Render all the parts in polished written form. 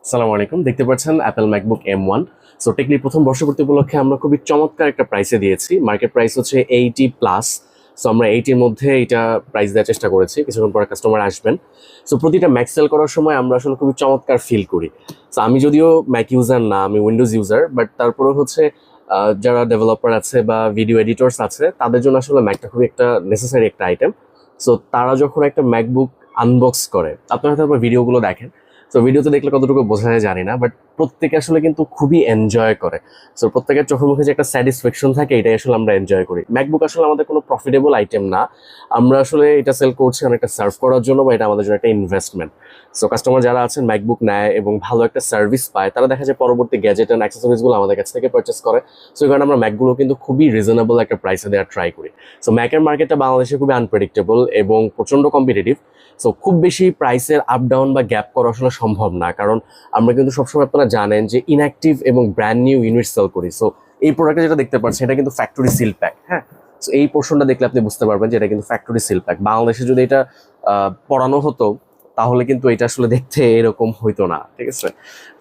আসসালামু আলাইকুম। দেখতে পাচ্ছেন অ্যাপল ম্যাকবুক M1। সো টেকলি প্রথম বর্ষপূর্তি উপলক্ষে আমরা খুবই চমৎকার একটা প্রাইসে দিয়েছি। মার্কেট প্রাইস হচ্ছে 80 প্লাস। সো আমরা 80 এর মধ্যে এটা প্রাইস দেওয়ার চেষ্টা করেছি। কিছুক্ষণ পরে কাস্টমার আসবেন। সো প্রতিটা ম্যাক সেল করার সময় আমরা আসলে খুবই চমৎকার ফিল করি। সো আমি যদিও ম্যাক ইউজার না, আমি উইন্ডোজ ইউজার, বাট তারপরেও হচ্ছে যারা ডেভেলপার আছে বা ভিডিও এডিটরস আছে তাদের জন্য আসলে ম্যাকটা খুবই একটা নেসেসারি একটা আইটেম। সো তারা যখন একটা ম্যাকবুক আনবক্স করে, আপনারা হয়তো ভিডিওগুলো দেখেন, তো ভিডিওতে দেখলে কতটুকু বোঝা যায় জানি না, বাট প্রত্যেকে আসলে কিন্তু খুবই এনজয় করে। সো প্রত্যেকের চোখে মুখে যে একটা স্যাটিসফ্যাকশন থাকে, এটাই আসলে আমরা এনজয় করি। ম্যাকবুক আসলে আমাদের কোনো প্রফিটেবল আইটেম না, আমরা আসলে এটা সেল করছি অনেকটা সার্ভ করার জন্য, বা এটা আমাদের জন্য একটা ইনভেস্টমেন্ট। সো কাস্টমার যারা আছেন ম্যাকবুক নেয় এবং ভালো একটা সার্ভিস পায়, তারা দেখা যায় পরবর্তী গ্যাজেট অ্যান্ড অ্যাক্সেসরিজগুলো আমাদের কাছ থেকে পারচেস করে। সো এই কারণে আমরা ম্যাকগুলো কিন্তু খুবই রিজনেবল একটা প্রাইসে দেওয়ার ট্রাই করি। সো ম্যাকের মার্কেটটা বাংলাদেশে খুবই আনপ্রেডিক্টেবল এবং প্রচন্ড কম্পিটিটিভ। সো খুব বেশি প্রাইসের আপ ডাউন বা গ্যাপ করা আসলে সম্ভব না, কারণ আমরা কিন্তু সবসময়, আপনারা জানেন, যে ইনঅ্যাক্টিভ এবং ব্র্যান্ড নিউ ইউনিট সেল করি। সো এই প্রোডাক্টে যেটা দেখতে পাচ্ছেন, এটা কিন্তু ফ্যাক্টরি সিল প্যাক। হ্যাঁ, সো এই পোর্শনটা দেখলে আপনি বুঝতে পারবেন যে এটা কিন্তু ফ্যাক্টরি সিল প্যাক। বাংলাদেশে যদি এটা পড়ানো হতো, তাহলে কিন্তু এটা আসলে দেখতে এরকম হইতো না। ঠিক আছে।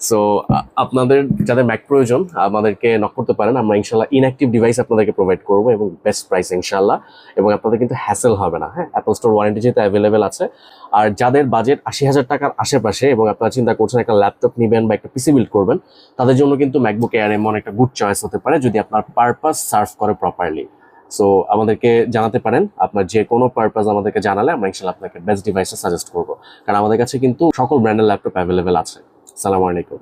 সো আপনাদের যাদের ম্যাক প্রয়োজন, আমাদেরকে নক করতে পারেন। আমরা ইনশাল্লাহ ইনঅ্যাক্টিভ ডিভাইস আপনাদেরকে প্রোভাইড করবো এবং বেস্ট প্রাইস ইনশাল্লাহ। এবং আপনাদের কিন্তু হ্যাসেল হবে না। হ্যাঁ, অ্যাপল স্টোর ওয়ারেন্টি যেহেতু অ্যাভেলেবেল আছে। আর যাদের বাজেট 80,000 টাকার আশেপাশে এবং আপনারা চিন্তা করছেন একটা ল্যাপটপ নেবেন বা একটা পিসি বিল্ড করবেন, তাদের জন্য কিন্তু ম্যাকবুক এয়ার M1 একটা গুড চয়েস হতে পারে, যদি আপনার পারপাস সার্ভ করে প্রপারলি। সো আমাদেরকে জানাতে পারেন, আপনার যে কোনো পারপাস আমাদেরকে জানালে আমরা ইনশাল্লাহ আপনাকে বেস্ট ডিভাইসটা সাজেস্ট করবো, কারণ আমাদের কাছে কিন্তু সকল ব্র্যান্ডের ল্যাপটপ অ্যাভেলেবেল আছে। আসসালামু আলাইকুম।